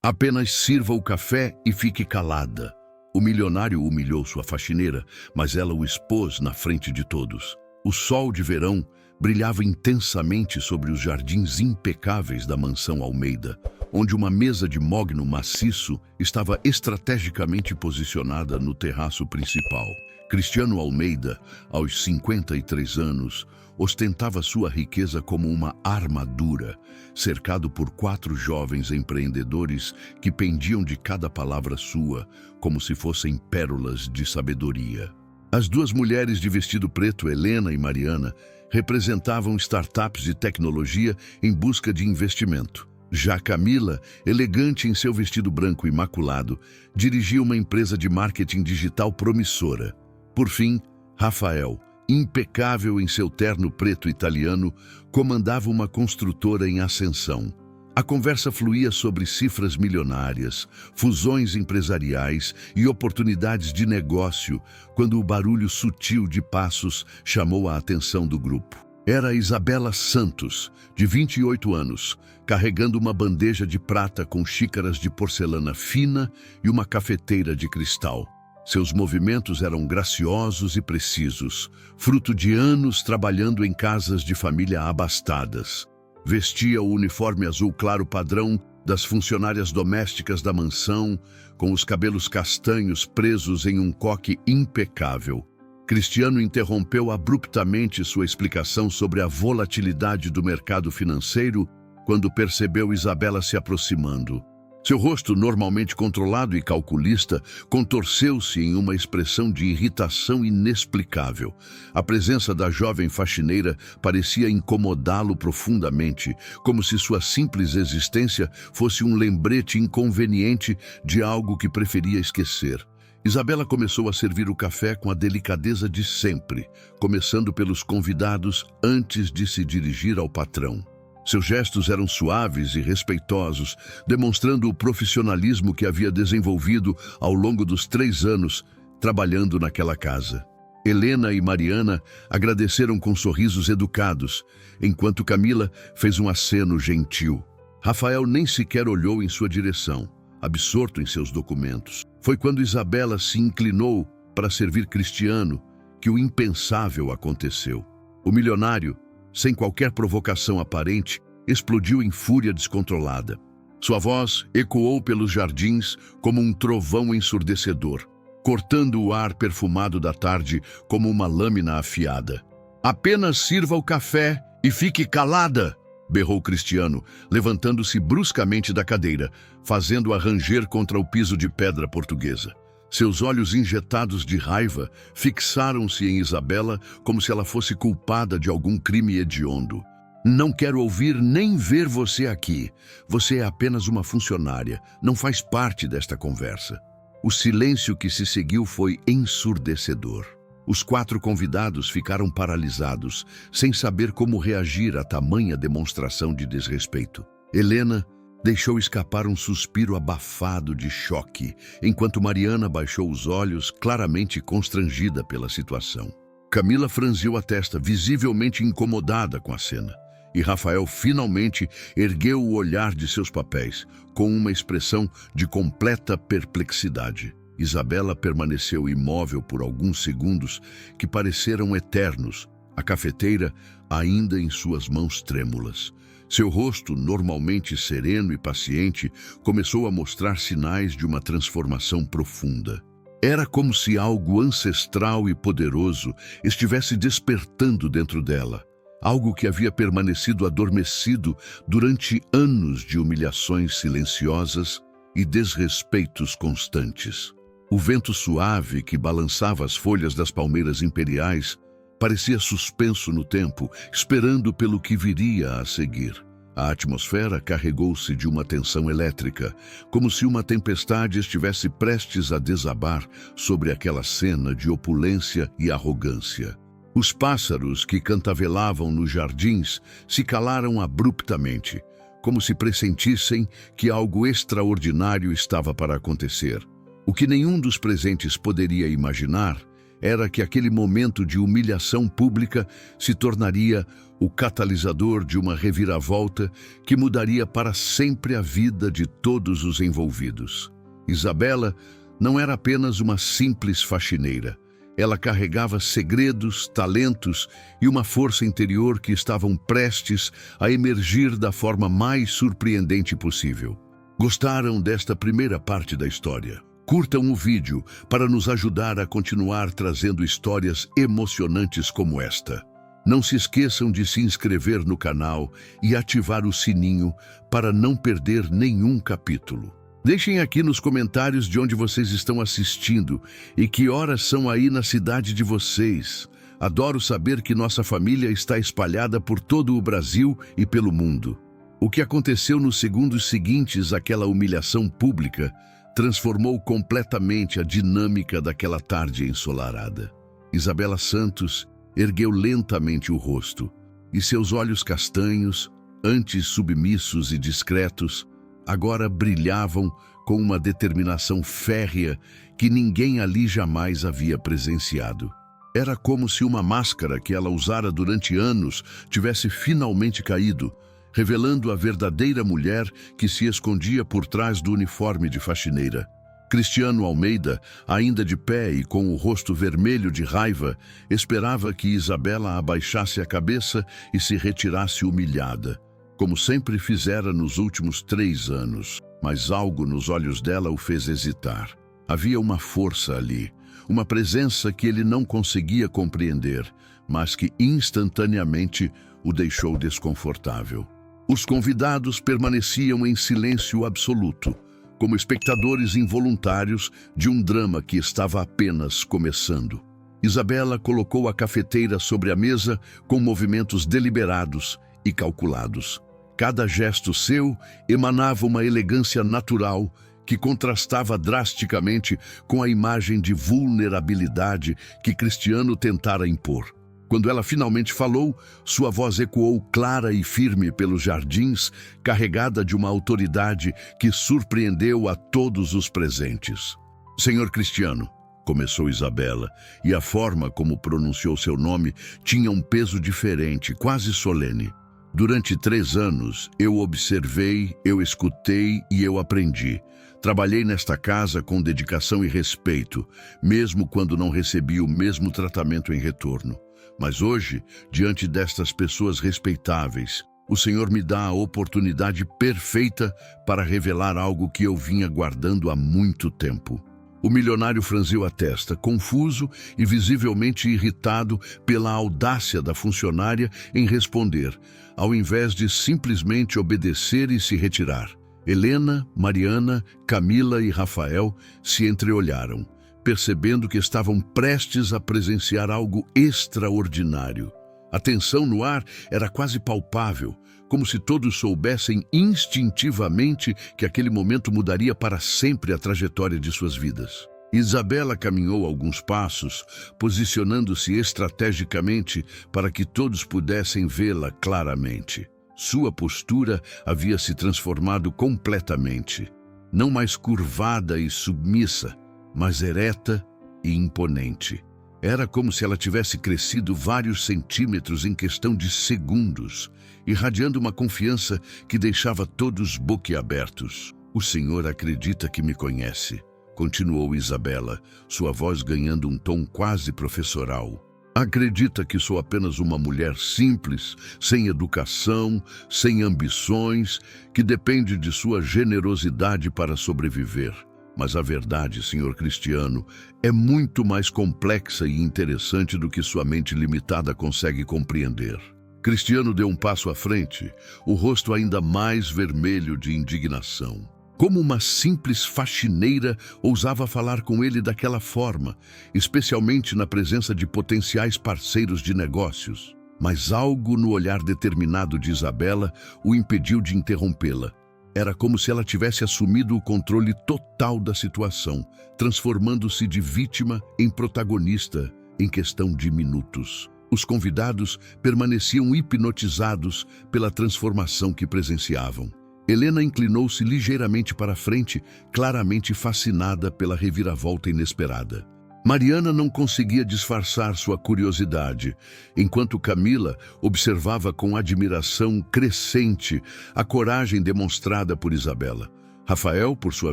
Apenas sirva o café e fique calada. O milionário humilhou sua faxineira, mas ela o expôs na frente de todos. O sol de verão brilhava intensamente sobre os jardins impecáveis da mansão Almeida, onde uma mesa de mogno maciço estava estrategicamente posicionada no terraço principal. Cristiano Almeida, aos 53 anos, ostentava sua riqueza como uma armadura, cercado por 4 jovens empreendedores que pendiam de cada palavra sua, como se fossem pérolas de sabedoria. As 2 mulheres de vestido preto, Helena e Mariana, representavam startups de tecnologia em busca de investimento. Já Camila, elegante em seu vestido branco imaculado, dirigia uma empresa de marketing digital promissora. Por fim, Rafael, impecável em seu terno preto italiano, comandava uma construtora em ascensão. A conversa fluía sobre cifras milionárias, fusões empresariais e oportunidades de negócio, quando o barulho sutil de passos chamou a atenção do grupo. Era Isabela Santos, de 28 anos, carregando uma bandeja de prata com xícaras de porcelana fina e uma cafeteira de cristal. Seus movimentos eram graciosos e precisos, fruto de anos trabalhando em casas de família abastadas. Vestia o uniforme azul claro padrão das funcionárias domésticas da mansão, com os cabelos castanhos presos em um coque impecável. Cristiano interrompeu abruptamente sua explicação sobre a volatilidade do mercado financeiro quando percebeu Isabela se aproximando. Seu rosto, normalmente controlado e calculista, contorceu-se em uma expressão de irritação inexplicável. A presença da jovem faxineira parecia incomodá-lo profundamente, como se sua simples existência fosse um lembrete inconveniente de algo que preferia esquecer. Isabela começou a servir o café com a delicadeza de sempre, começando pelos convidados antes de se dirigir ao patrão. Seus gestos eram suaves e respeitosos, demonstrando o profissionalismo que havia desenvolvido ao longo dos 3 anos trabalhando naquela casa. Helena e Mariana agradeceram com sorrisos educados, enquanto Camila fez um aceno gentil. Rafael nem sequer olhou em sua direção, absorto em seus documentos. Foi quando Isabela se inclinou para servir Cristiano que o impensável aconteceu. O milionário, sem qualquer provocação aparente, explodiu em fúria descontrolada. Sua voz ecoou pelos jardins como um trovão ensurdecedor, cortando o ar perfumado da tarde como uma lâmina afiada. "Apenas sirva o café e fique calada!" berrou Cristiano, levantando-se bruscamente da cadeira, fazendo-a ranger contra o piso de pedra portuguesa. Seus olhos injetados de raiva fixaram-se em Isabela como se ela fosse culpada de algum crime hediondo. "Não quero ouvir nem ver você aqui. Você é apenas uma funcionária, não faz parte desta conversa." O silêncio que se seguiu foi ensurdecedor. Os 4 convidados ficaram paralisados, sem saber como reagir a tamanha demonstração de desrespeito. Helena deixou escapar um suspiro abafado de choque, enquanto Mariana baixou os olhos, claramente constrangida pela situação. Camila franziu a testa, visivelmente incomodada com a cena, e Rafael finalmente ergueu o olhar de seus papéis, com uma expressão de completa perplexidade. Isabela permaneceu imóvel por alguns segundos que pareceram eternos, a cafeteira ainda em suas mãos trêmulas. Seu rosto, normalmente sereno e paciente, começou a mostrar sinais de uma transformação profunda. Era como se algo ancestral e poderoso estivesse despertando dentro dela, algo que havia permanecido adormecido durante anos de humilhações silenciosas e desrespeitos constantes. O vento suave que balançava as folhas das palmeiras imperiais parecia suspenso no tempo, esperando pelo que viria a seguir. A atmosfera carregou-se de uma tensão elétrica, como se uma tempestade estivesse prestes a desabar sobre aquela cena de opulência e arrogância. Os pássaros que cantavelavam nos jardins se calaram abruptamente, como se pressentissem que algo extraordinário estava para acontecer. O que nenhum dos presentes poderia imaginar era que aquele momento de humilhação pública se tornaria o catalisador de uma reviravolta que mudaria para sempre a vida de todos os envolvidos. Isabela não era apenas uma simples faxineira. Ela carregava segredos, talentos e uma força interior que estavam prestes a emergir da forma mais surpreendente possível. Gostaram desta primeira parte da história? Curtam o vídeo para nos ajudar a continuar trazendo histórias emocionantes como esta. Não se esqueçam de se inscrever no canal e ativar o sininho para não perder nenhum capítulo. Deixem aqui nos comentários de onde vocês estão assistindo e que horas são aí na cidade de vocês. Adoro saber que nossa família está espalhada por todo o Brasil e pelo mundo. O que aconteceu nos segundos seguintes àquela humilhação pública transformou completamente a dinâmica daquela tarde ensolarada. Isabela Santos ergueu lentamente o rosto, e seus olhos castanhos, antes submissos e discretos, agora brilhavam com uma determinação férrea que ninguém ali jamais havia presenciado. Era como se uma máscara que ela usara durante anos tivesse finalmente caído, revelando a verdadeira mulher que se escondia por trás do uniforme de faxineira. Cristiano Almeida, ainda de pé e com o rosto vermelho de raiva, esperava que Isabela abaixasse a cabeça e se retirasse humilhada, como sempre fizera nos últimos 3 anos. Mas algo nos olhos dela o fez hesitar. Havia uma força ali, uma presença que ele não conseguia compreender, mas que instantaneamente o deixou desconfortável. Os convidados permaneciam em silêncio absoluto, como espectadores involuntários de um drama que estava apenas começando. Isabela colocou a cafeteira sobre a mesa com movimentos deliberados e calculados. Cada gesto seu emanava uma elegância natural que contrastava drasticamente com a imagem de vulnerabilidade que Cristiano tentara impor. Quando ela finalmente falou, sua voz ecoou clara e firme pelos jardins, carregada de uma autoridade que surpreendeu a todos os presentes. Senhor Cristiano, começou Isabela, e a forma como pronunciou seu nome tinha um peso diferente, quase solene. Durante 3 anos, eu observei, eu escutei e eu aprendi. Trabalhei nesta casa com dedicação e respeito, mesmo quando não recebi o mesmo tratamento em retorno. Mas hoje, diante destas pessoas respeitáveis, o Senhor me dá a oportunidade perfeita para revelar algo que eu vinha guardando há muito tempo. O milionário franziu a testa, confuso e visivelmente irritado pela audácia da funcionária em responder, ao invés de simplesmente obedecer e se retirar. Helena, Mariana, Camila e Rafael se entreolharam, percebendo que estavam prestes a presenciar algo extraordinário. A tensão no ar era quase palpável, como se todos soubessem instintivamente que aquele momento mudaria para sempre a trajetória de suas vidas. Isabela caminhou alguns passos, posicionando-se estrategicamente para que todos pudessem vê-la claramente. Sua postura havia se transformado completamente, não mais curvada e submissa, mas ereta e imponente. Era como se ela tivesse crescido vários centímetros em questão de segundos, irradiando uma confiança que deixava todos boquiabertos. O Senhor acredita que me conhece, continuou Isabela, sua voz ganhando um tom quase professoral. Acredita que sou apenas uma mulher simples, sem educação, sem ambições, que depende de sua generosidade para sobreviver. Mas a verdade, Senhor Cristiano, é muito mais complexa e interessante do que sua mente limitada consegue compreender. Cristiano deu um passo à frente, o rosto ainda mais vermelho de indignação. Como uma simples faxineira ousava falar com ele daquela forma, especialmente na presença de potenciais parceiros de negócios? Mas algo no olhar determinado de Isabela o impediu de interrompê-la. Era como se ela tivesse assumido o controle total da situação, transformando-se de vítima em protagonista em questão de minutos. Os convidados permaneciam hipnotizados pela transformação que presenciavam. Helena inclinou-se ligeiramente para a frente, claramente fascinada pela reviravolta inesperada. Mariana não conseguia disfarçar sua curiosidade, enquanto Camila observava com admiração crescente a coragem demonstrada por Isabela. Rafael, por sua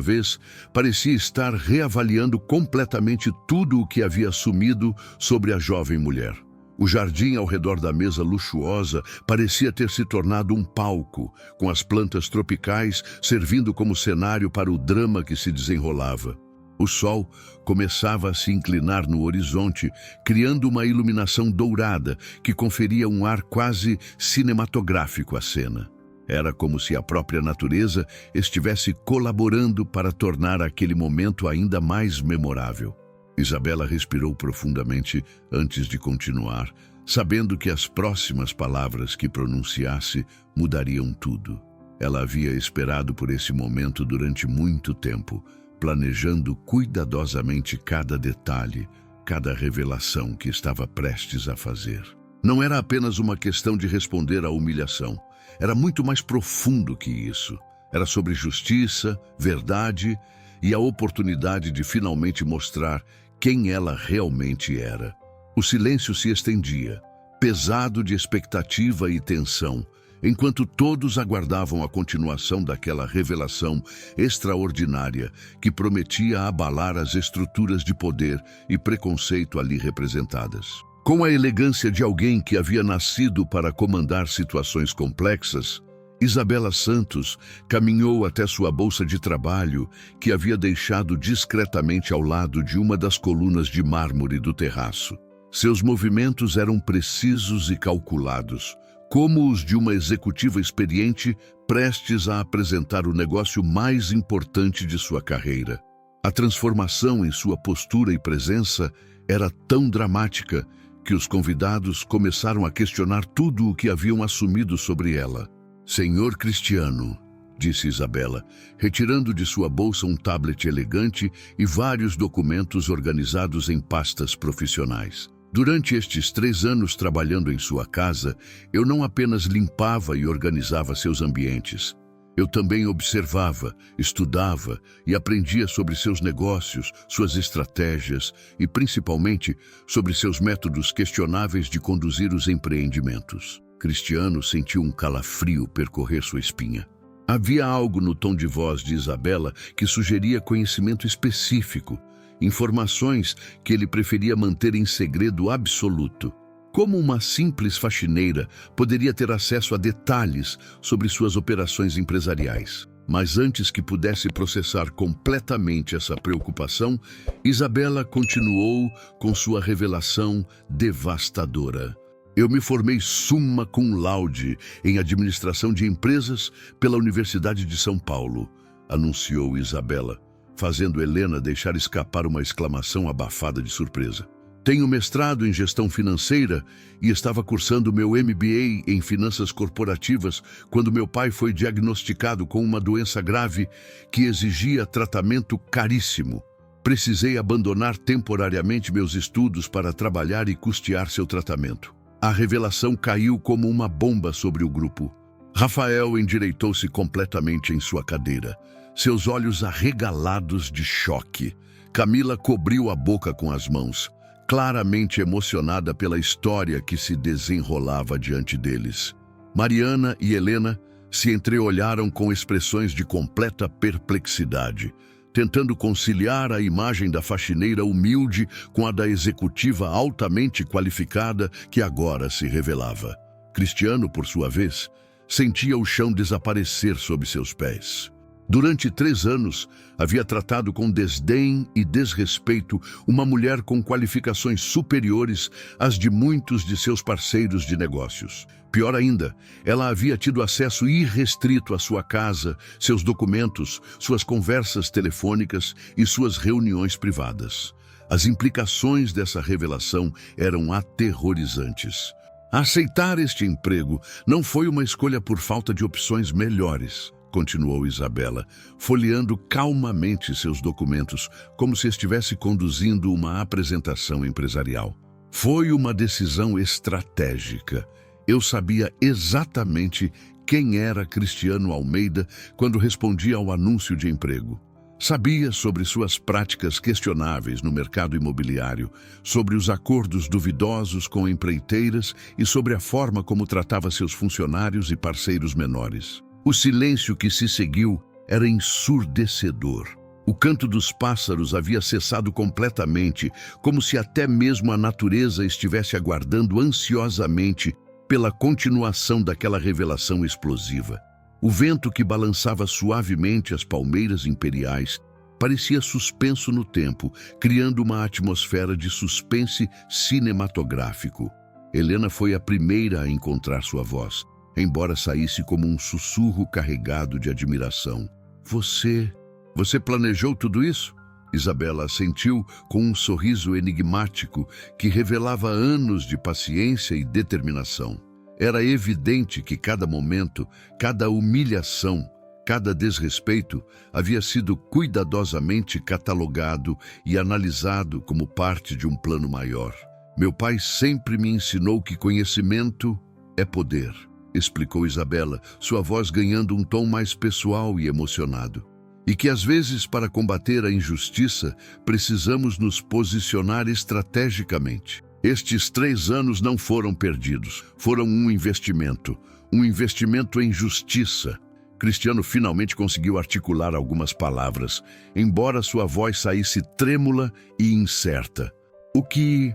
vez, parecia estar reavaliando completamente tudo o que havia assumido sobre a jovem mulher. O jardim ao redor da mesa luxuosa parecia ter se tornado um palco, com as plantas tropicais servindo como cenário para o drama que se desenrolava. O sol começava a se inclinar no horizonte, criando uma iluminação dourada que conferia um ar quase cinematográfico à cena. Era como se a própria natureza estivesse colaborando para tornar aquele momento ainda mais memorável. Isabela respirou profundamente antes de continuar, sabendo que as próximas palavras que pronunciasse mudariam tudo. Ela havia esperado por esse momento durante muito tempo, planejando cuidadosamente cada detalhe, cada revelação que estava prestes a fazer. Não era apenas uma questão de responder à humilhação. Era muito mais profundo que isso. Era sobre justiça, verdade e a oportunidade de finalmente mostrar quem ela realmente era. O silêncio se estendia, pesado de expectativa e tensão, enquanto todos aguardavam a continuação daquela revelação extraordinária que prometia abalar as estruturas de poder e preconceito ali representadas. Com a elegância de alguém que havia nascido para comandar situações complexas, Isabela Santos caminhou até sua bolsa de trabalho, que havia deixado discretamente ao lado de uma das colunas de mármore do terraço. Seus movimentos eram precisos e calculados, como os de uma executiva experiente prestes a apresentar o negócio mais importante de sua carreira. A transformação em sua postura e presença era tão dramática que os convidados começaram a questionar tudo o que haviam assumido sobre ela. "Senhor Cristiano", disse Isabela, retirando de sua bolsa um tablet elegante e vários documentos organizados em pastas profissionais. Durante estes 3 anos trabalhando em sua casa, eu não apenas limpava e organizava seus ambientes. Eu também observava, estudava e aprendia sobre seus negócios, suas estratégias e, principalmente, sobre seus métodos questionáveis de conduzir os empreendimentos. Cristiano sentiu um calafrio percorrer sua espinha. Havia algo no tom de voz de Isabela que sugeria conhecimento específico, informações que ele preferia manter em segredo absoluto. Como uma simples faxineira poderia ter acesso a detalhes sobre suas operações empresariais? Mas antes que pudesse processar completamente essa preocupação, Isabela continuou com sua revelação devastadora. "Eu me formei summa cum laude em administração de empresas pela Universidade de São Paulo", anunciou Isabela, fazendo Helena deixar escapar uma exclamação abafada de surpresa. "Tenho mestrado em gestão financeira e estava cursando meu MBA em finanças corporativas quando meu pai foi diagnosticado com uma doença grave que exigia tratamento caríssimo. Precisei abandonar temporariamente meus estudos para trabalhar e custear seu tratamento." A revelação caiu como uma bomba sobre o grupo. Rafael endireitou-se completamente em sua cadeira, seus olhos arregalados de choque. Camila cobriu a boca com as mãos, claramente emocionada pela história que se desenrolava diante deles. Mariana e Helena se entreolharam com expressões de completa perplexidade, tentando conciliar a imagem da faxineira humilde com a da executiva altamente qualificada que agora se revelava. Cristiano, por sua vez, sentia o chão desaparecer sob seus pés. Durante 3 anos, havia tratado com desdém e desrespeito uma mulher com qualificações superiores às de muitos de seus parceiros de negócios. Pior ainda, ela havia tido acesso irrestrito à sua casa, seus documentos, suas conversas telefônicas e suas reuniões privadas. As implicações dessa revelação eram aterrorizantes. Aceitar este emprego não foi uma escolha por falta de opções melhores, continuou Isabela, folheando calmamente seus documentos, como se estivesse conduzindo uma apresentação empresarial. Foi uma decisão estratégica. Eu sabia exatamente quem era Cristiano Almeida quando respondia ao anúncio de emprego. Sabia sobre suas práticas questionáveis no mercado imobiliário, sobre os acordos duvidosos com empreiteiras e sobre a forma como tratava seus funcionários e parceiros menores. O silêncio que se seguiu era ensurdecedor. O canto dos pássaros havia cessado completamente, como se até mesmo a natureza estivesse aguardando ansiosamente pela continuação daquela revelação explosiva. O vento que balançava suavemente as palmeiras imperiais parecia suspenso no tempo, criando uma atmosfera de suspense cinematográfico. Helena foi a primeira a encontrar sua voz, embora saísse como um sussurro carregado de admiração. Você planejou tudo isso? Isabela assentiu com um sorriso enigmático que revelava anos de paciência e determinação. Era evidente que cada momento, cada humilhação, cada desrespeito havia sido cuidadosamente catalogado e analisado como parte de um plano maior. Meu pai sempre me ensinou que conhecimento é poder, explicou Isabela, sua voz ganhando um tom mais pessoal e emocionado. E que às vezes, para combater a injustiça, precisamos nos posicionar estrategicamente. Estes 3 anos não foram perdidos, foram um investimento em justiça. Cristiano finalmente conseguiu articular algumas palavras, embora sua voz saísse trêmula e incerta. O que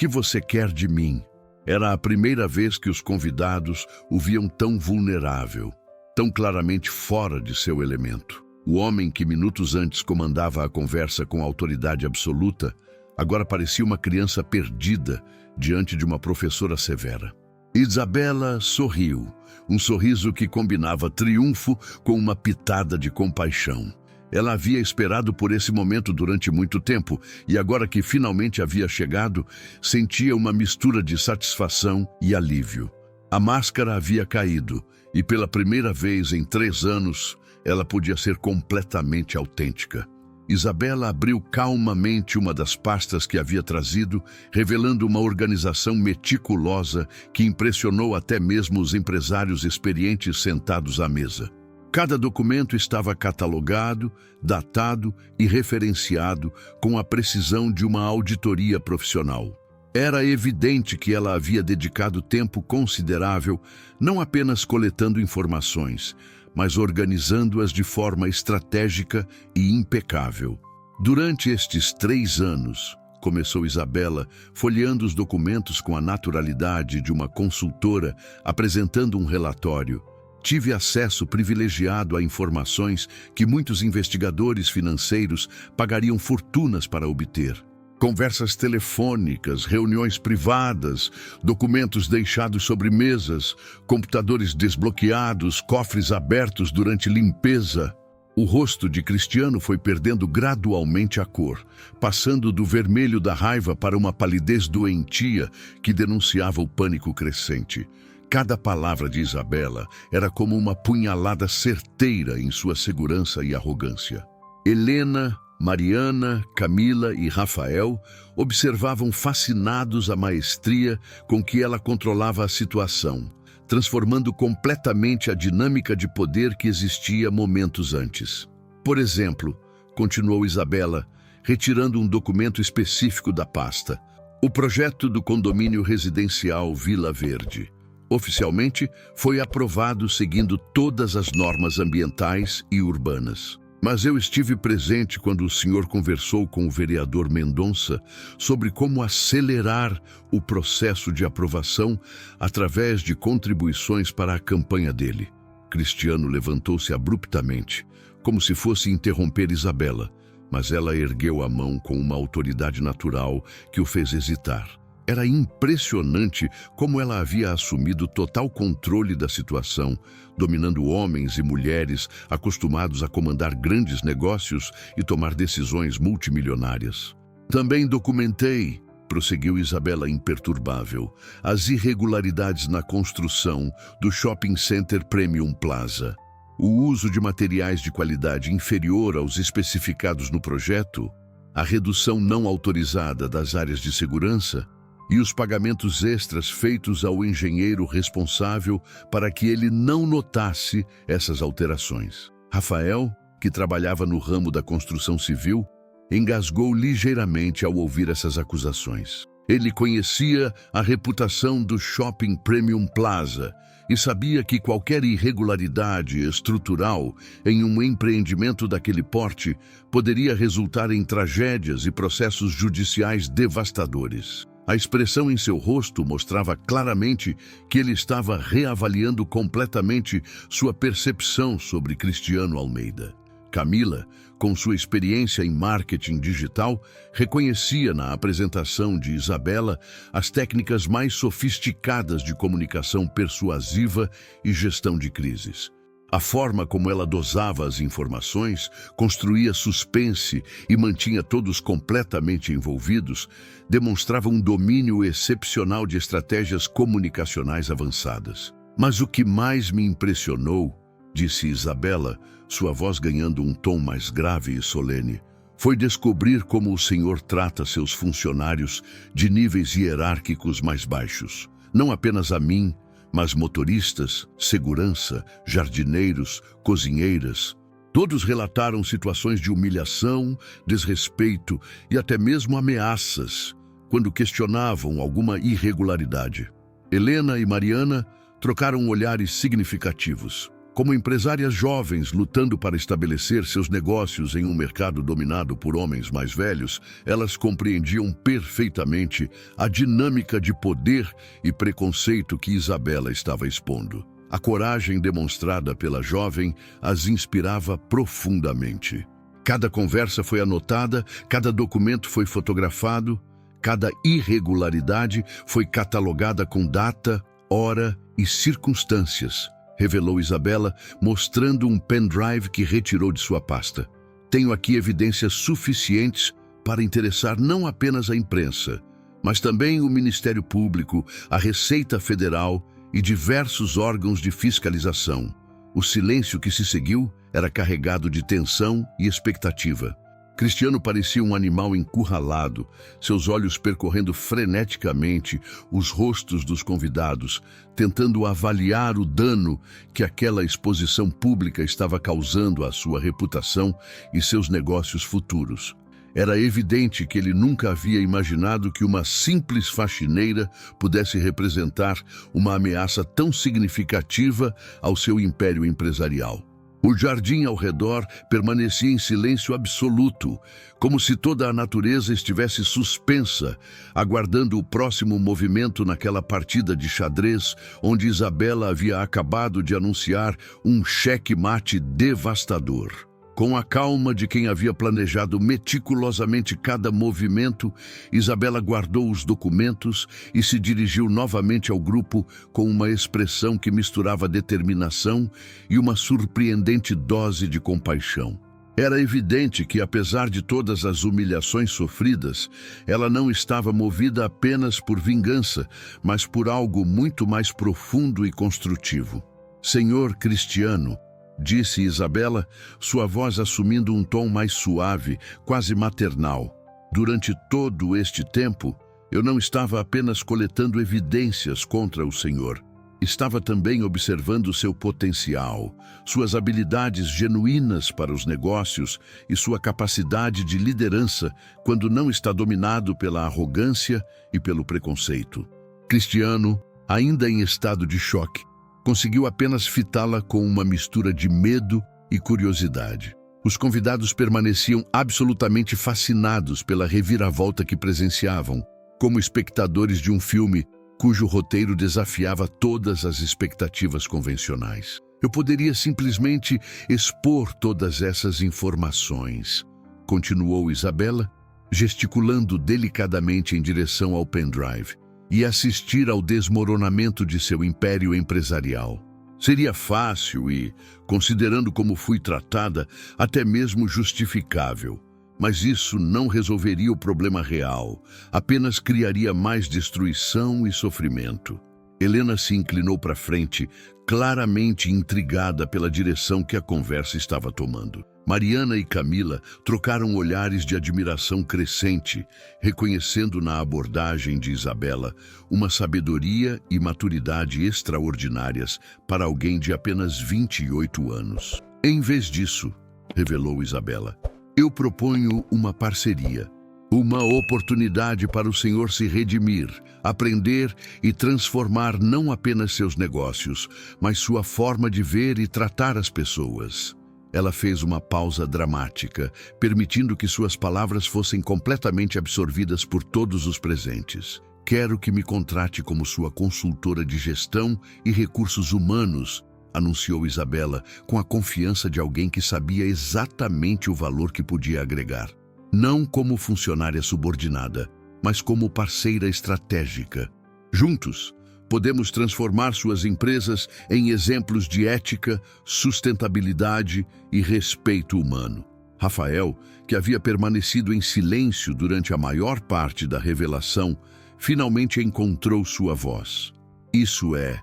você quer de mim? Era a primeira vez que os convidados o viam tão vulnerável, tão claramente fora de seu elemento. O homem que minutos antes comandava a conversa com autoridade absoluta, agora parecia uma criança perdida diante de uma professora severa. Isabela sorriu, um sorriso que combinava triunfo com uma pitada de compaixão. Ela havia esperado por esse momento durante muito tempo e agora que finalmente havia chegado, sentia uma mistura de satisfação e alívio. A máscara havia caído e pela primeira vez em 3 anos, ela podia ser completamente autêntica. Isabela abriu calmamente uma das pastas que havia trazido, revelando uma organização meticulosa que impressionou até mesmo os empresários experientes sentados à mesa. Cada documento estava catalogado, datado e referenciado com a precisão de uma auditoria profissional. Era evidente que ela havia dedicado tempo considerável não apenas coletando informações, mas organizando-as de forma estratégica e impecável. Durante estes 3 anos, começou Isabela, folheando os documentos com a naturalidade de uma consultora apresentando um relatório, tive acesso privilegiado a informações que muitos investigadores financeiros pagariam fortunas para obter. Conversas telefônicas, reuniões privadas, documentos deixados sobre mesas, computadores desbloqueados, cofres abertos durante limpeza. O rosto de Cristiano foi perdendo gradualmente a cor, passando do vermelho da raiva para uma palidez doentia que denunciava o pânico crescente. Cada palavra de Isabela era como uma punhalada certeira em sua segurança e arrogância. Helena, Mariana, Camila e Rafael observavam fascinados a maestria com que ela controlava a situação, transformando completamente a dinâmica de poder que existia momentos antes. Por exemplo, continuou Isabela, retirando um documento específico da pasta, o projeto do condomínio residencial Vila Verde. Oficialmente, foi aprovado seguindo todas as normas ambientais e urbanas. Mas eu estive presente quando o senhor conversou com o vereador Mendonça sobre como acelerar o processo de aprovação através de contribuições para a campanha dele. Cristiano levantou-se abruptamente, como se fosse interromper Isabela, mas ela ergueu a mão com uma autoridade natural que o fez hesitar. Era impressionante como ela havia assumido total controle da situação, dominando homens e mulheres acostumados a comandar grandes negócios e tomar decisões multimilionárias. Também documentei, prosseguiu Isabela imperturbável, as irregularidades na construção do Shopping Center Premium Plaza. O uso de materiais de qualidade inferior aos especificados no projeto, a redução não autorizada das áreas de segurança, e os pagamentos extras feitos ao engenheiro responsável para que ele não notasse essas alterações. Rafael, que que trabalhava no ramo da construção civil, engasgou ligeiramente ao ouvir essas acusações. Ele conhecia a reputação do Shopping Premium Plaza e sabia que qualquer irregularidade estrutural em um empreendimento daquele porte poderia resultar em tragédias e processos judiciais devastadores. A expressão em seu rosto mostrava claramente que ele estava reavaliando completamente sua percepção sobre Cristiano Almeida. Camila, com sua experiência em marketing digital, reconhecia na apresentação de Isabela as técnicas mais sofisticadas de comunicação persuasiva e gestão de crises. A forma como ela dosava as informações, construía suspense e mantinha todos completamente envolvidos, demonstrava um domínio excepcional de estratégias comunicacionais avançadas. Mas o que mais me impressionou, disse Isabela, sua voz ganhando um tom mais grave e solene, foi descobrir como o Senhor trata seus funcionários de níveis hierárquicos mais baixos. Não apenas a mim, mas motoristas, segurança, jardineiros, cozinheiras. Todos relataram situações de humilhação, desrespeito e até mesmo ameaças, quando questionavam alguma irregularidade. Helena e Mariana trocaram olhares significativos. Como empresárias jovens lutando para estabelecer seus negócios em um mercado dominado por homens mais velhos, elas compreendiam perfeitamente a dinâmica de poder e preconceito que Isabela estava expondo. A coragem demonstrada pela jovem as inspirava profundamente. Cada conversa foi anotada, cada documento foi fotografado, cada irregularidade foi catalogada com data, hora e circunstâncias, revelou Isabela, mostrando um pendrive que retirou de sua pasta. Tenho aqui evidências suficientes para interessar não apenas a imprensa, mas também o Ministério Público, a Receita Federal e diversos órgãos de fiscalização. O silêncio que se seguiu era carregado de tensão e expectativa. Cristiano parecia um animal encurralado, seus olhos percorrendo freneticamente os rostos dos convidados, tentando avaliar o dano que aquela exposição pública estava causando à sua reputação e seus negócios futuros. Era evidente que ele nunca havia imaginado que uma simples faxineira pudesse representar uma ameaça tão significativa ao seu império empresarial. O jardim ao redor permanecia em silêncio absoluto, como se toda a natureza estivesse suspensa, aguardando o próximo movimento naquela partida de xadrez, onde Isabela havia acabado de anunciar um cheque-mate devastador. Com a calma de quem havia planejado meticulosamente cada movimento, Isabela guardou os documentos e se dirigiu novamente ao grupo com uma expressão que misturava determinação e uma surpreendente dose de compaixão. Era evidente que, apesar de todas as humilhações sofridas, ela não estava movida apenas por vingança, mas por algo muito mais profundo e construtivo. Senhor Cristiano, disse Isabela, sua voz assumindo um tom mais suave, quase maternal. Durante todo este tempo, eu não estava apenas coletando evidências contra o Senhor. Estava também observando seu potencial, suas habilidades genuínas para os negócios e sua capacidade de liderança quando não está dominado pela arrogância e pelo preconceito. Cristiano, ainda em estado de choque, conseguiu apenas fitá-la com uma mistura de medo e curiosidade. Os convidados permaneciam absolutamente fascinados pela reviravolta que presenciavam, como espectadores de um filme cujo roteiro desafiava todas as expectativas convencionais. Eu poderia simplesmente expor todas essas informações, continuou Isabela, gesticulando delicadamente em direção ao pendrive, e assistir ao desmoronamento de seu império empresarial. Seria fácil e, considerando como fui tratada, até mesmo justificável. Mas isso não resolveria o problema real, apenas criaria mais destruição e sofrimento. Helena se inclinou para frente, claramente intrigada pela direção que a conversa estava tomando. Mariana e Camila trocaram olhares de admiração crescente, reconhecendo na abordagem de Isabela uma sabedoria e maturidade extraordinárias para alguém de apenas 28 anos. Em vez disso, revelou Isabela. Eu proponho uma parceria. Uma oportunidade para o senhor se redimir, aprender e transformar não apenas seus negócios, mas sua forma de ver e tratar as pessoas. Ela fez uma pausa dramática, permitindo que suas palavras fossem completamente absorvidas por todos os presentes. Quero que me contrate como sua consultora de gestão e recursos humanos, anunciou Isabela, com a confiança de alguém que sabia exatamente o valor que podia agregar. Não como funcionária subordinada, mas como parceira estratégica. Juntos, podemos transformar suas empresas em exemplos de ética, sustentabilidade e respeito humano. Rafael, que havia permanecido em silêncio durante a maior parte da revelação, finalmente encontrou sua voz. Isso é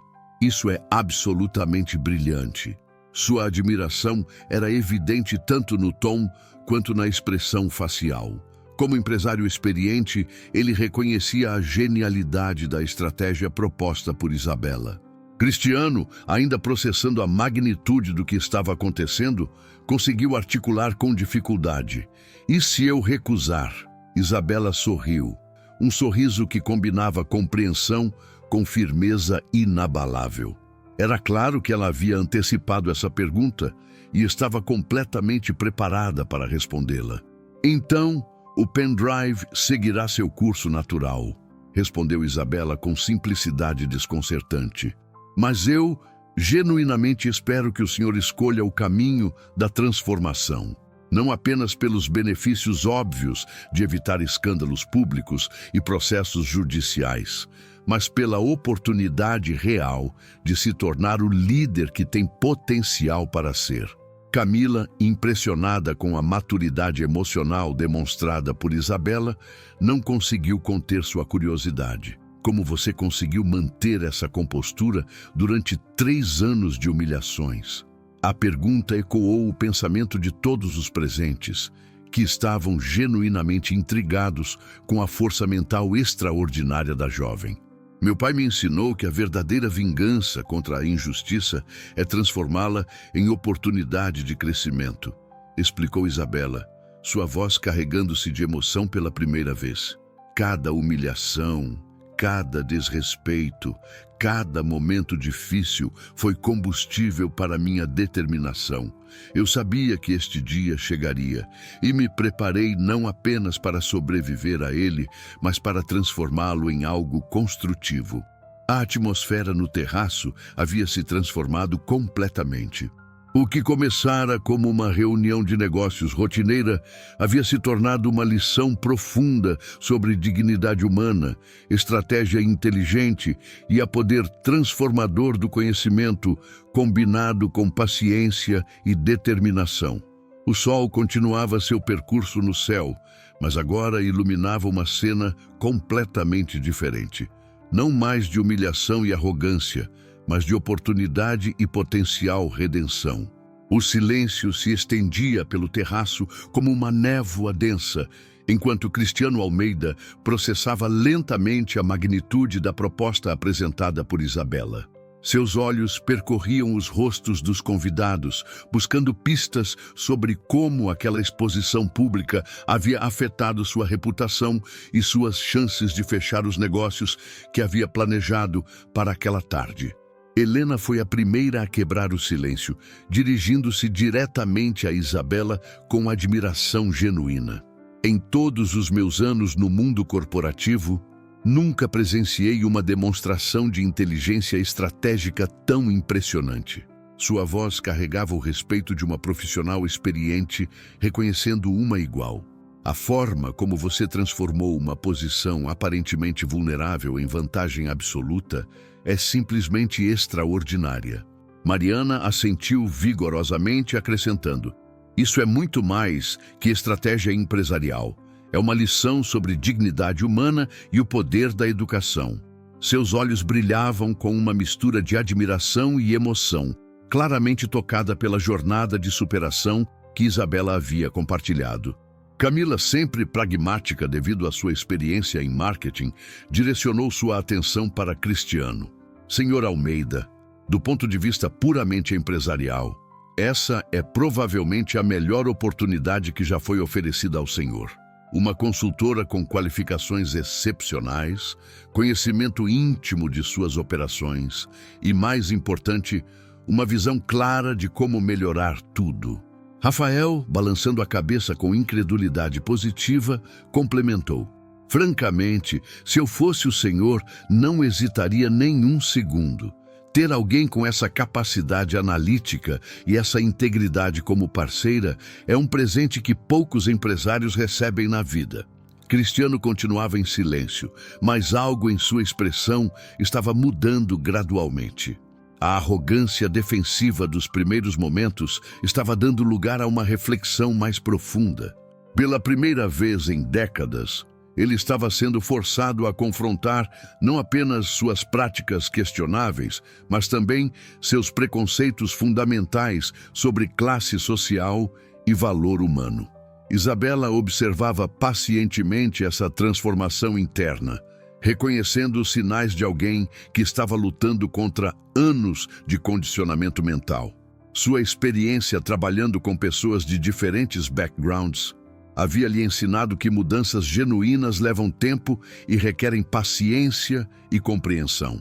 absolutamente brilhante. Sua admiração era evidente tanto no tom quanto na expressão facial. Como empresário experiente, ele reconhecia a genialidade da estratégia proposta por Isabela. Cristiano, ainda processando a magnitude do que estava acontecendo, conseguiu articular com dificuldade. E se eu recusar? Isabela sorriu. Um sorriso que combinava compreensão com firmeza inabalável. Era claro que ela havia antecipado essa pergunta e estava completamente preparada para respondê-la. Então, o pendrive seguirá seu curso natural, respondeu Isabela com simplicidade desconcertante. Mas eu genuinamente espero que o senhor escolha o caminho da transformação, não apenas pelos benefícios óbvios de evitar escândalos públicos e processos judiciais, mas pela oportunidade real de se tornar o líder que tem potencial para ser. Camila, impressionada com a maturidade emocional demonstrada por Isabela, não conseguiu conter sua curiosidade. Como você conseguiu manter essa compostura durante 3 anos de humilhações? A pergunta ecoou o pensamento de todos os presentes, que estavam genuinamente intrigados com a força mental extraordinária da jovem. Meu pai me ensinou que a verdadeira vingança contra a injustiça é transformá-la em oportunidade de crescimento, explicou Isabela, sua voz carregando-se de emoção pela primeira vez. Cada humilhação, cada desrespeito, cada momento difícil foi combustível para minha determinação. Eu sabia que este dia chegaria e me preparei não apenas para sobreviver a ele, mas para transformá-lo em algo construtivo. A atmosfera no terraço havia se transformado completamente. O que começara como uma reunião de negócios rotineira havia se tornado uma lição profunda sobre dignidade humana, estratégia inteligente e a poder transformador do conhecimento, combinado com paciência e determinação. O sol continuava seu percurso no céu, mas agora iluminava uma cena completamente diferente. Não mais de humilhação e arrogância, mas de oportunidade e potencial redenção. O silêncio se estendia pelo terraço como uma névoa densa, enquanto Cristiano Almeida processava lentamente a magnitude da proposta apresentada por Isabela. Seus olhos percorriam os rostos dos convidados, buscando pistas sobre como aquela exposição pública havia afetado sua reputação e suas chances de fechar os negócios que havia planejado para aquela tarde. Helena foi a primeira a quebrar o silêncio, dirigindo-se diretamente a Isabela com admiração genuína. Em todos os meus anos no mundo corporativo, nunca presenciei uma demonstração de inteligência estratégica tão impressionante. Sua voz carregava o respeito de uma profissional experiente, reconhecendo uma igual. A forma como você transformou uma posição aparentemente vulnerável em vantagem absoluta é simplesmente extraordinária. Mariana assentiu vigorosamente, acrescentando: isso é muito mais que estratégia empresarial. É uma lição sobre dignidade humana e o poder da educação. Seus olhos brilhavam com uma mistura de admiração e emoção, claramente tocada pela jornada de superação que Isabela havia compartilhado. Camila, sempre pragmática devido à sua experiência em marketing, direcionou sua atenção para Cristiano. Senhor Almeida, do ponto de vista puramente empresarial, Essa é provavelmente a melhor oportunidade que já foi oferecida ao Senhor. Uma consultora com qualificações excepcionais, conhecimento íntimo de suas operações e, mais importante, uma visão clara de como melhorar tudo. Rafael, balançando a cabeça com incredulidade positiva, complementou: francamente, se eu fosse o Senhor, não hesitaria nem um segundo. Ter alguém com essa capacidade analítica e essa integridade como parceira é um presente que poucos empresários recebem na vida. Cristiano continuava em silêncio, mas algo em sua expressão estava mudando gradualmente. A arrogância defensiva dos primeiros momentos estava dando lugar a uma reflexão mais profunda. Pela primeira vez em décadas, ele estava sendo forçado a confrontar não apenas suas práticas questionáveis, mas também seus preconceitos fundamentais sobre classe social e valor humano. Isabela observava pacientemente essa transformação interna, reconhecendo os sinais de alguém que estava lutando contra anos de condicionamento mental. Sua experiência trabalhando com pessoas de diferentes backgrounds havia lhe ensinado que mudanças genuínas levam tempo e requerem paciência e compreensão.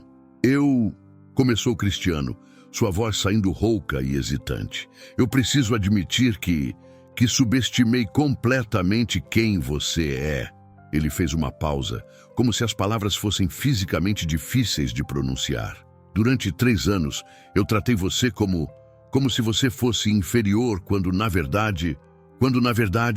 Começou Cristiano, sua voz saindo rouca e hesitante. Eu preciso admitir que subestimei completamente quem você é. Ele fez uma pausa, como se as palavras fossem fisicamente difíceis de pronunciar. Durante 3 anos, eu tratei você como se você fosse inferior, quando na verdade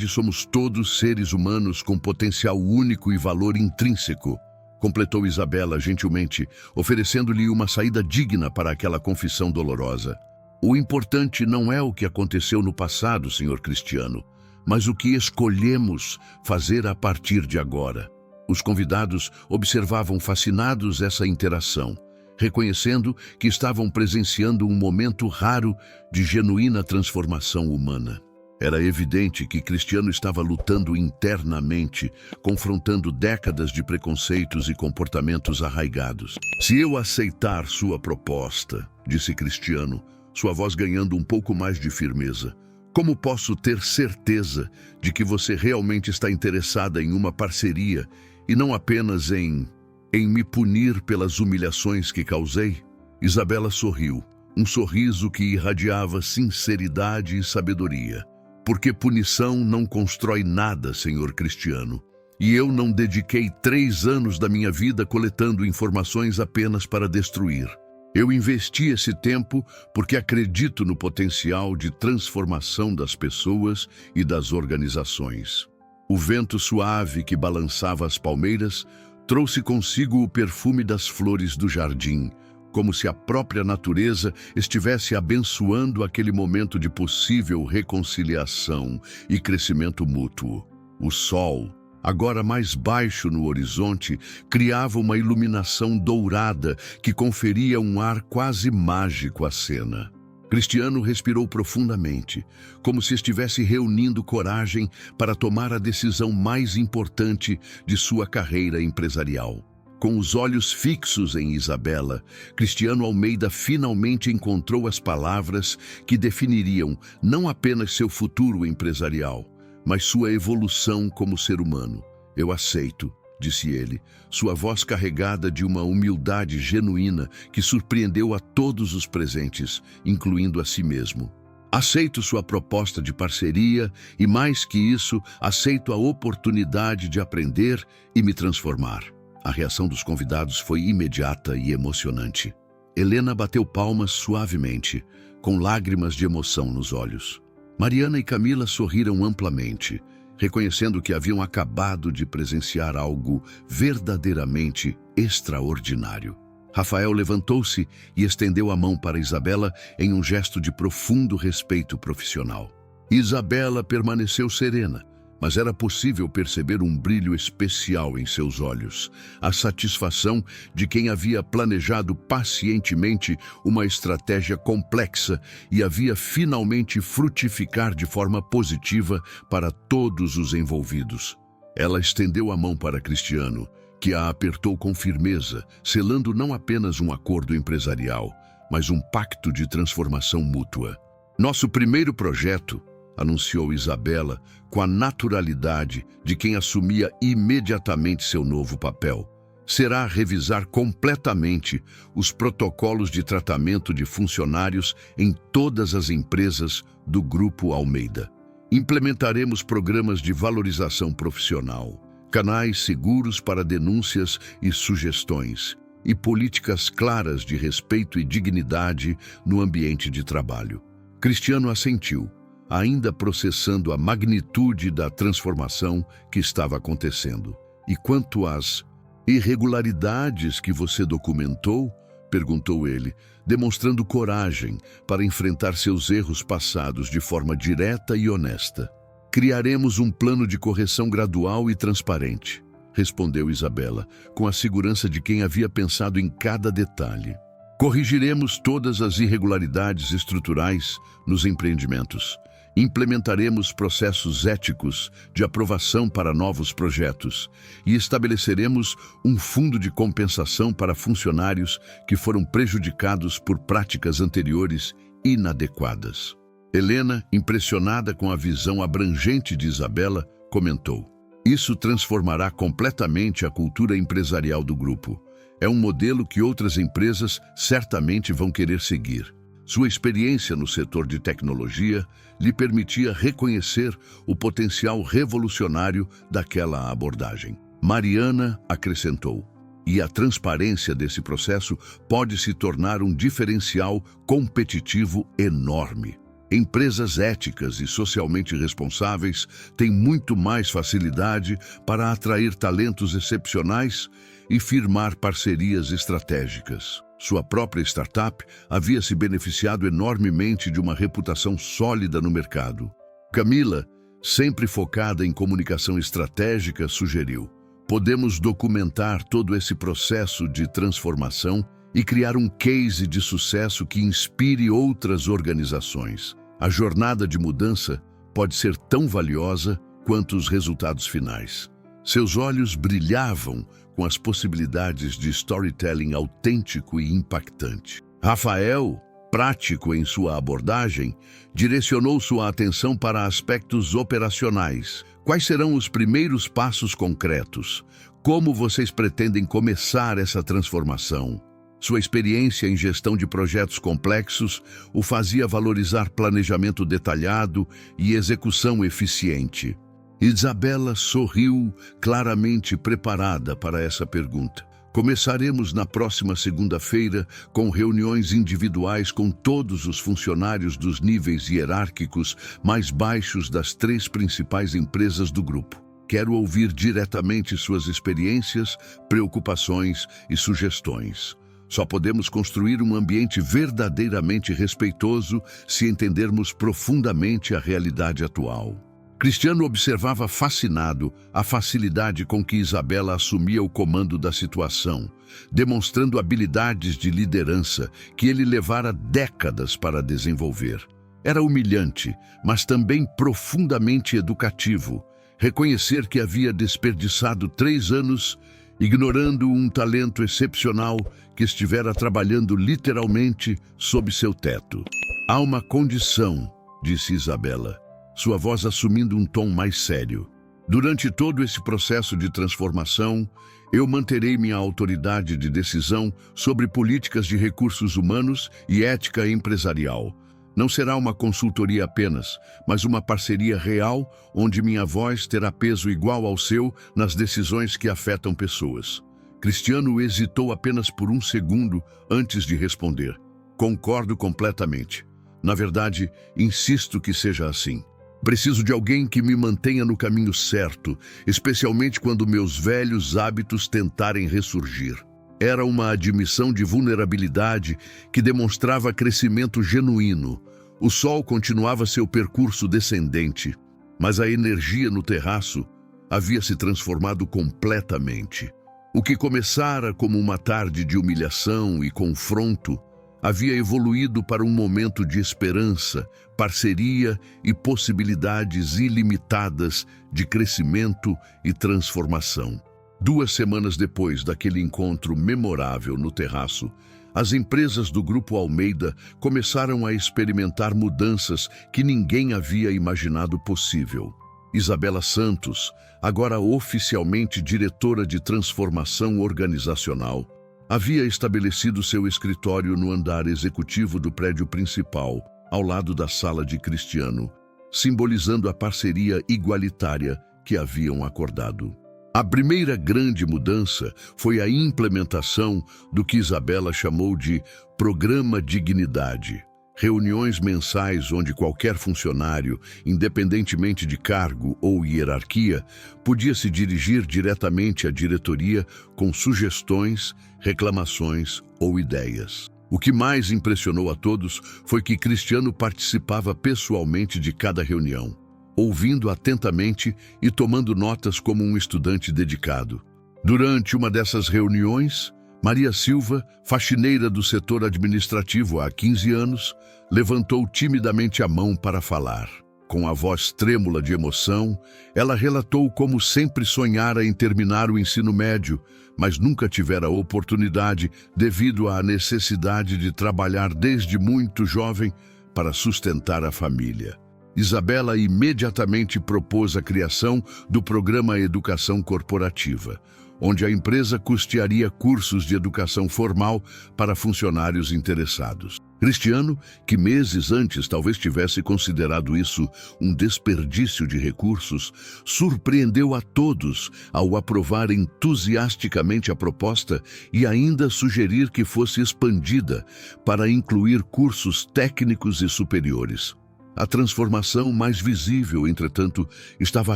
somos todos seres humanos com potencial único e valor intrínseco, completou Isabela gentilmente, oferecendo-lhe uma saída digna para aquela confissão dolorosa. O importante não é o que aconteceu no passado, Sr. Cristiano, mas o que escolhemos fazer a partir de agora. Os convidados observavam fascinados essa interação, reconhecendo que estavam presenciando um momento raro de genuína transformação humana. Era evidente que Cristiano estava lutando internamente, confrontando décadas de preconceitos e comportamentos arraigados. Se eu aceitar sua proposta, disse Cristiano, sua voz ganhando um pouco mais de firmeza, como posso ter certeza de que você realmente está interessada em uma parceria e não apenas em me punir pelas humilhações que causei? Isabela sorriu, um sorriso que irradiava sinceridade e sabedoria. Porque punição não constrói nada, Sr. Cristiano. E eu não dediquei 3 anos da minha vida coletando informações apenas para destruir. Eu investi esse tempo porque acredito no potencial de transformação das pessoas e das organizações. O vento suave que balançava as palmeiras trouxe consigo o perfume das flores do jardim, como se a própria natureza estivesse abençoando aquele momento de possível reconciliação e crescimento mútuo. O sol, agora mais baixo no horizonte, criava uma iluminação dourada que conferia um ar quase mágico à cena. Cristiano respirou profundamente, como se estivesse reunindo coragem para tomar a decisão mais importante de sua carreira empresarial. Com os olhos fixos em Isabela, Cristiano Almeida finalmente encontrou as palavras que definiriam não apenas seu futuro empresarial, mas sua evolução como ser humano. Eu aceito, disse ele, sua voz carregada de uma humildade genuína que surpreendeu a todos os presentes, incluindo a si mesmo. Aceito sua proposta de parceria e, mais que isso, aceito a oportunidade de aprender e me transformar. A reação dos convidados foi imediata e emocionante. Helena bateu palmas suavemente, com lágrimas de emoção nos olhos. Mariana e Camila sorriram amplamente, reconhecendo que haviam acabado de presenciar algo verdadeiramente extraordinário. Rafael levantou-se e estendeu a mão para Isabela em um gesto de profundo respeito profissional. Isabela permaneceu serena, mas era possível perceber um brilho especial em seus olhos, a satisfação de quem havia planejado pacientemente uma estratégia complexa e havia finalmente frutificar de forma positiva para todos os envolvidos. Ela estendeu a mão para Cristiano, que a apertou com firmeza, selando não apenas um acordo empresarial, mas um pacto de transformação mútua. Nosso primeiro projeto, anunciou Isabela com a naturalidade de quem assumia imediatamente seu novo papel, será revisar completamente os protocolos de tratamento de funcionários em todas as empresas do Grupo Almeida. Implementaremos programas de valorização profissional, canais seguros para denúncias e sugestões, e políticas claras de respeito e dignidade no ambiente de trabalho. Cristiano assentiu, ainda processando a magnitude da transformação que estava acontecendo. E quanto às irregularidades que você documentou? Perguntou ele, demonstrando coragem para enfrentar seus erros passados de forma direta e honesta. Criaremos um plano de correção gradual e transparente, respondeu Isabela, com a segurança de quem havia pensado em cada detalhe. Corrigiremos todas as irregularidades estruturais nos empreendimentos. Implementaremos processos éticos de aprovação para novos projetos e estabeleceremos um fundo de compensação para funcionários que foram prejudicados por práticas anteriores inadequadas. Helena, impressionada com a visão abrangente de Isabela, comentou: "Isso transformará completamente a cultura empresarial do grupo. É um modelo que outras empresas certamente vão querer seguir." Sua experiência no setor de tecnologia lhe permitia reconhecer o potencial revolucionário daquela abordagem. Mariana acrescentou: "E a transparência desse processo pode se tornar um diferencial competitivo enorme. Empresas éticas e socialmente responsáveis têm muito mais facilidade para atrair talentos excepcionais e firmar parcerias estratégicas." Sua própria startup havia se beneficiado enormemente de uma reputação sólida no mercado. Camila, sempre focada em comunicação estratégica, sugeriu: "Podemos documentar todo esse processo de transformação e criar um case de sucesso que inspire outras organizações. A jornada de mudança pode ser tão valiosa quanto os resultados finais." Seus olhos brilhavam com as possibilidades de storytelling autêntico e impactante. Rafael, prático em sua abordagem, direcionou sua atenção para aspectos operacionais. Quais serão os primeiros passos concretos? Como vocês pretendem começar essa transformação? Sua experiência em gestão de projetos complexos o fazia valorizar planejamento detalhado e execução eficiente. Isabela sorriu, claramente preparada para essa pergunta. "Começaremos na próxima segunda-feira com reuniões individuais com todos os funcionários dos níveis hierárquicos mais baixos das 3 principais empresas do grupo. Quero ouvir diretamente suas experiências, preocupações e sugestões. Só podemos construir um ambiente verdadeiramente respeitoso se entendermos profundamente a realidade atual." Cristiano observava fascinado a facilidade com que Isabela assumia o comando da situação, demonstrando habilidades de liderança que ele levara décadas para desenvolver. Era humilhante, mas também profundamente educativo, reconhecer que havia desperdiçado 3 anos ignorando um talento excepcional que estivera trabalhando literalmente sob seu teto. "Há uma condição", disse Isabela, sua voz assumindo um tom mais sério. "Durante todo esse processo de transformação, eu manterei minha autoridade de decisão sobre políticas de recursos humanos e ética empresarial. Não será uma consultoria apenas, mas uma parceria real, onde minha voz terá peso igual ao seu nas decisões que afetam pessoas." Cristiano hesitou apenas por um segundo antes de responder. "Concordo completamente. Na verdade, insisto que seja assim. Preciso de alguém que me mantenha no caminho certo, especialmente quando meus velhos hábitos tentarem ressurgir." Era uma admissão de vulnerabilidade que demonstrava crescimento genuíno. O sol continuava seu percurso descendente, mas a energia no terraço havia se transformado completamente. O que começara como uma tarde de humilhação e confronto havia evoluído para um momento de esperança, parceria e possibilidades ilimitadas de crescimento e transformação. 2 semanas depois daquele encontro memorável no terraço, As empresas do Grupo Almeida começaram a experimentar mudanças que ninguém havia imaginado possível. Isabela Santos, agora oficialmente diretora de transformação organizacional, havia estabelecido seu escritório no andar executivo do prédio principal, ao lado da sala de Cristiano, simbolizando a parceria igualitária que haviam acordado. A primeira grande mudança foi a implementação do que Isabela chamou de Programa Dignidade. Reuniões mensais onde qualquer funcionário, independentemente de cargo ou hierarquia, podia se dirigir diretamente à diretoria com sugestões, reclamações ou ideias. O que mais impressionou a todos foi que Cristiano participava pessoalmente de cada reunião, ouvindo atentamente e tomando notas como um estudante dedicado. Durante uma dessas reuniões, Maria Silva, faxineira do setor administrativo há 15 anos, levantou timidamente a mão para falar. Com a voz trêmula de emoção, ela relatou como sempre sonhara em terminar o ensino médio, mas nunca tivera oportunidade devido à necessidade de trabalhar desde muito jovem para sustentar a família. Isabela imediatamente propôs a criação do programa Educação Corporativa, onde a empresa custearia cursos de educação formal para funcionários interessados. Cristiano, que meses antes talvez tivesse considerado isso um desperdício de recursos, surpreendeu a todos ao aprovar entusiasticamente a proposta e ainda sugerir que fosse expandida para incluir cursos técnicos e superiores. A transformação mais visível, entretanto, estava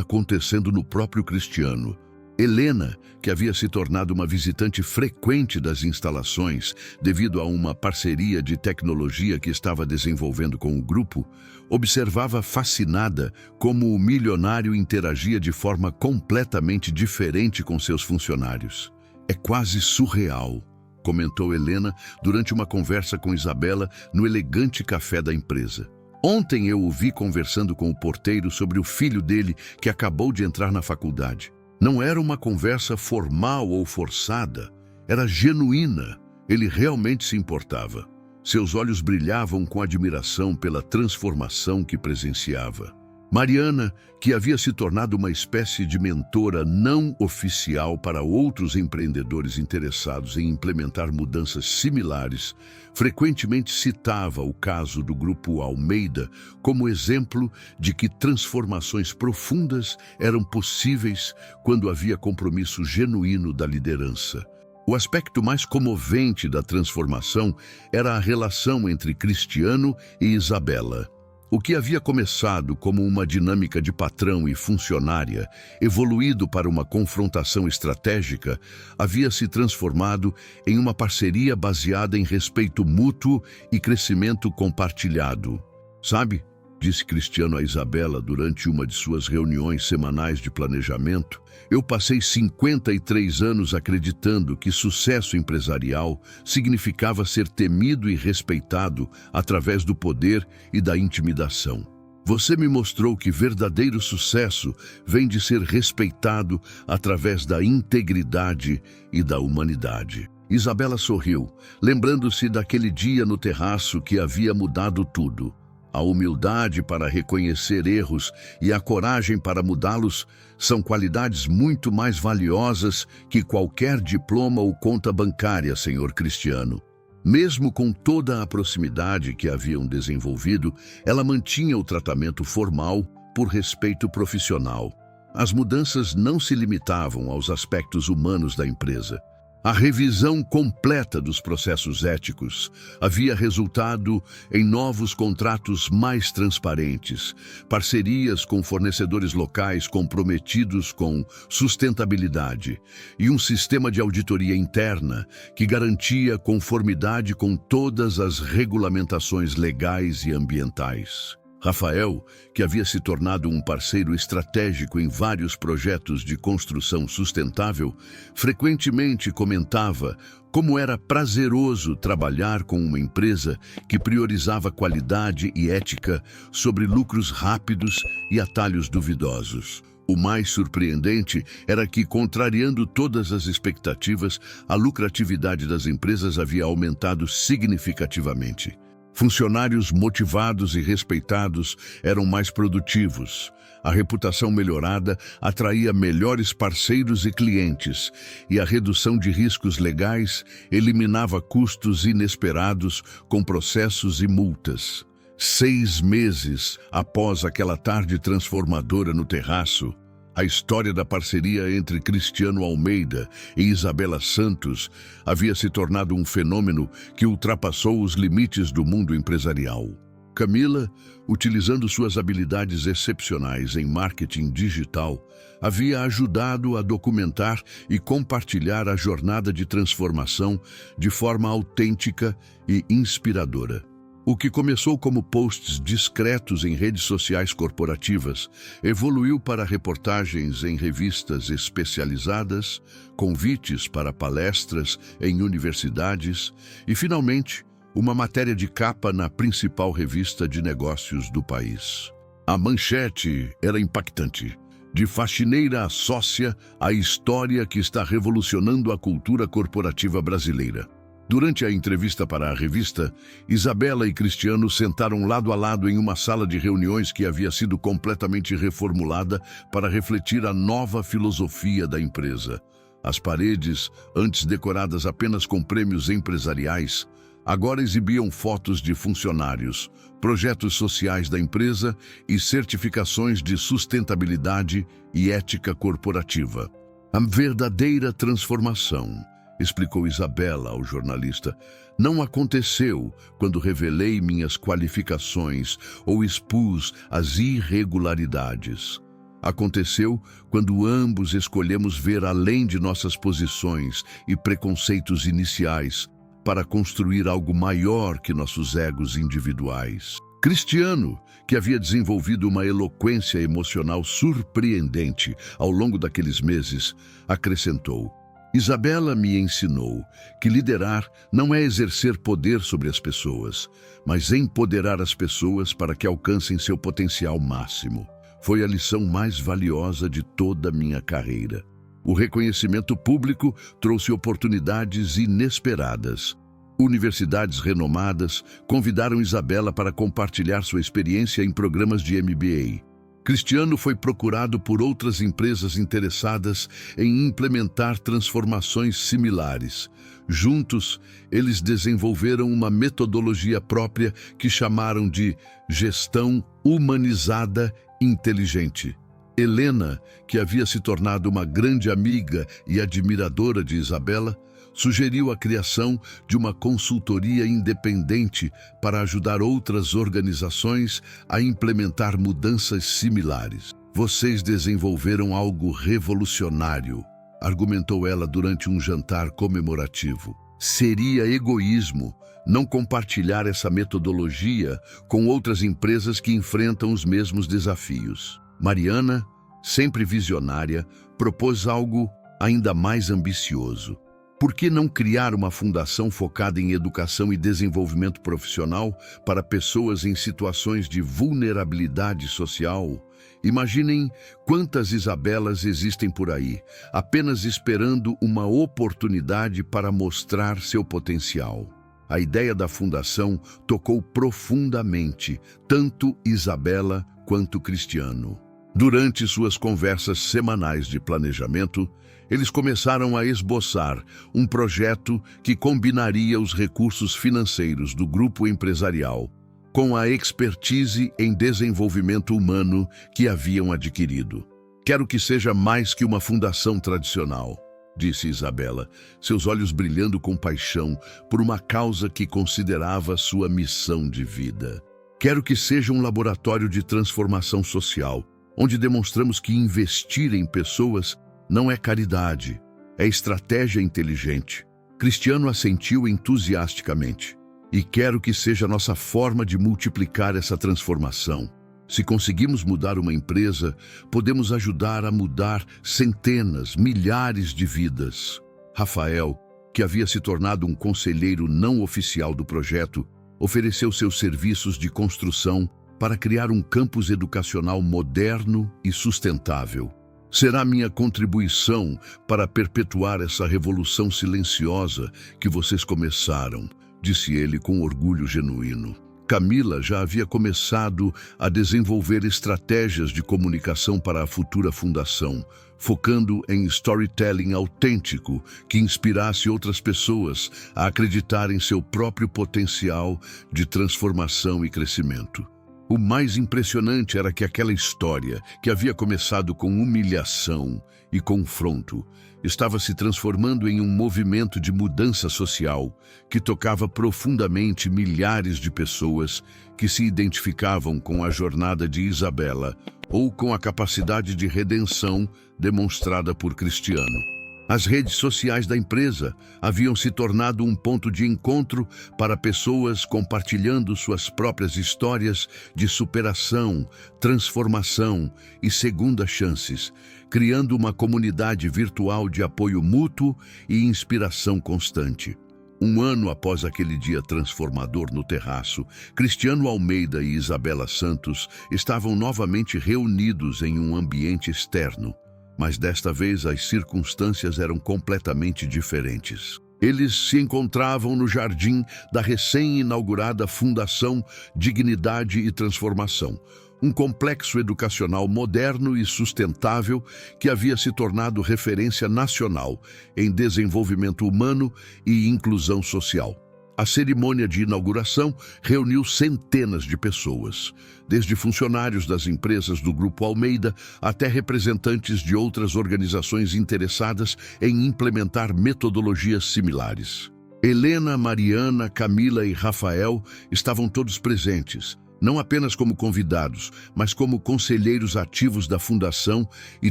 acontecendo no próprio Cristiano. Helena, que havia se tornado uma visitante frequente das instalações devido a uma parceria de tecnologia que estava desenvolvendo com o grupo, observava fascinada como o milionário interagia de forma completamente diferente com seus funcionários. "É quase surreal", comentou Helena durante uma conversa com Isabela no elegante café da empresa. "Ontem eu o vi conversando com o porteiro sobre o filho dele que acabou de entrar na faculdade. Não era uma conversa formal ou forçada, era genuína. Ele realmente se importava. Seus olhos brilhavam com admiração pela transformação que presenciava." Mariana, que havia se tornado uma espécie de mentora não oficial para outros empreendedores interessados em implementar mudanças similares, frequentemente citava o caso do Grupo Almeida como exemplo de que transformações profundas eram possíveis quando havia compromisso genuíno da liderança. O aspecto mais comovente da transformação era a relação entre Cristiano e Isabela. O que havia começado como uma dinâmica de patrão e funcionária, evoluído para uma confrontação estratégica, havia se transformado em uma parceria baseada em respeito mútuo e crescimento compartilhado. "Sabe", disse Cristiano a Isabela durante uma de suas reuniões semanais de planejamento, "eu passei 53 anos acreditando que sucesso empresarial significava ser temido e respeitado através do poder e da intimidação. Você me mostrou que verdadeiro sucesso vem de ser respeitado através da integridade e da humanidade." Isabela sorriu, lembrando-se daquele dia no terraço que havia mudado tudo. A humildade para reconhecer erros e a coragem para mudá-los são qualidades muito mais valiosas que qualquer diploma ou conta bancária, senhor Cristiano. Mesmo com toda a proximidade que haviam desenvolvido, ela mantinha o tratamento formal por respeito profissional. As mudanças não se limitavam aos aspectos humanos da empresa. A revisão completa dos processos éticos havia resultado em novos contratos mais transparentes, parcerias com fornecedores locais comprometidos com sustentabilidade e um sistema de auditoria interna que garantia conformidade com todas as regulamentações legais e ambientais. Rafael, que havia se tornado um parceiro estratégico em vários projetos de construção sustentável, frequentemente comentava como era prazeroso trabalhar com uma empresa que priorizava qualidade e ética sobre lucros rápidos e atalhos duvidosos. O mais surpreendente era que, contrariando todas as expectativas, a lucratividade das empresas havia aumentado significativamente. Funcionários motivados e respeitados eram mais produtivos. A reputação melhorada atraía melhores parceiros e clientes, e a redução de riscos legais eliminava custos inesperados com processos e multas. 6 meses após aquela tarde transformadora no terraço, a história da parceria entre Cristiano Almeida e Isabela Santos havia se tornado um fenômeno que ultrapassou os limites do mundo empresarial. Camila, utilizando suas habilidades excepcionais em marketing digital, havia ajudado a documentar e compartilhar a jornada de transformação de forma autêntica e inspiradora. O que começou como posts discretos em redes sociais corporativas evoluiu para reportagens em revistas especializadas, convites para palestras em universidades e, finalmente, uma matéria de capa na principal revista de negócios do país. A manchete era impactante. De faxineira a sócia, a história que está revolucionando a cultura corporativa brasileira. Durante a entrevista para a revista, Isabela e Cristiano sentaram lado a lado em uma sala de reuniões que havia sido completamente reformulada para refletir a nova filosofia da empresa. As paredes, antes decoradas apenas com prêmios empresariais, agora exibiam fotos de funcionários, projetos sociais da empresa e certificações de sustentabilidade e ética corporativa. A verdadeira transformação, explicou Isabela ao jornalista, não aconteceu quando revelei minhas qualificações ou expus as irregularidades. Aconteceu quando ambos escolhemos ver além de nossas posições e preconceitos iniciais para construir algo maior que nossos egos individuais. Cristiano, que havia desenvolvido uma eloquência emocional surpreendente ao longo daqueles meses, acrescentou: Isabela me ensinou que liderar não é exercer poder sobre as pessoas, mas empoderar as pessoas para que alcancem seu potencial máximo. Foi a lição mais valiosa de toda a minha carreira. O reconhecimento público trouxe oportunidades inesperadas. Universidades renomadas convidaram Isabela para compartilhar sua experiência em programas de MBA. Cristiano foi procurado por outras empresas interessadas em implementar transformações similares. Juntos, eles desenvolveram uma metodologia própria que chamaram de gestão humanizada inteligente. Helena, que havia se tornado uma grande amiga e admiradora de Isabela, sugeriu a criação de uma consultoria independente para ajudar outras organizações a implementar mudanças similares. Vocês desenvolveram algo revolucionário, argumentou ela durante um jantar comemorativo. Seria egoísmo não compartilhar essa metodologia com outras empresas que enfrentam os mesmos desafios. Mariana, sempre visionária, propôs algo ainda mais ambicioso. Por que não criar uma fundação focada em educação e desenvolvimento profissional para pessoas em situações de vulnerabilidade social? Imaginem quantas Isabelas existem por aí, apenas esperando uma oportunidade para mostrar seu potencial. A ideia da fundação tocou profundamente tanto Isabela quanto Cristiano. Durante suas conversas semanais de planejamento, eles começaram a esboçar um projeto que combinaria os recursos financeiros do grupo empresarial com a expertise em desenvolvimento humano que haviam adquirido. Quero que seja mais que uma fundação tradicional, disse Isabela, seus olhos brilhando com paixão por uma causa que considerava sua missão de vida. Quero que seja um laboratório de transformação social, onde demonstramos que investir em pessoas não é caridade, é estratégia inteligente. Cristiano assentiu entusiasticamente. E quero que seja nossa forma de multiplicar essa transformação. Se conseguimos mudar uma empresa, podemos ajudar a mudar centenas, milhares de vidas. Rafael, que havia se tornado um conselheiro não oficial do projeto, ofereceu seus serviços de construção para criar um campus educacional moderno e sustentável. Será minha contribuição para perpetuar essa revolução silenciosa que vocês começaram, disse ele com orgulho genuíno. Camila já havia começado a desenvolver estratégias de comunicação para a futura fundação, focando em storytelling autêntico que inspirasse outras pessoas a acreditar em seu próprio potencial de transformação e crescimento. O mais impressionante era que aquela história, que havia começado com humilhação e confronto, estava se transformando em um movimento de mudança social que tocava profundamente milhares de pessoas que se identificavam com a jornada de Isabela ou com a capacidade de redenção demonstrada por Cristiano. As redes sociais da empresa haviam se tornado um ponto de encontro para pessoas compartilhando suas próprias histórias de superação, transformação e segundas chances, criando uma comunidade virtual de apoio mútuo e inspiração constante. Um ano após aquele dia transformador no terraço, Cristiano Almeida e Isabela Santos estavam novamente reunidos em um ambiente externo. Mas desta vez as circunstâncias eram completamente diferentes. Eles se encontravam no jardim da recém-inaugurada Fundação Dignidade e Transformação, um complexo educacional moderno e sustentável que havia se tornado referência nacional em desenvolvimento humano e inclusão social. A cerimônia de inauguração reuniu centenas de pessoas, desde funcionários das empresas do Grupo Almeida até representantes de outras organizações interessadas em implementar metodologias similares. Helena, Mariana, Camila e Rafael estavam todos presentes, não apenas como convidados, mas como conselheiros ativos da Fundação e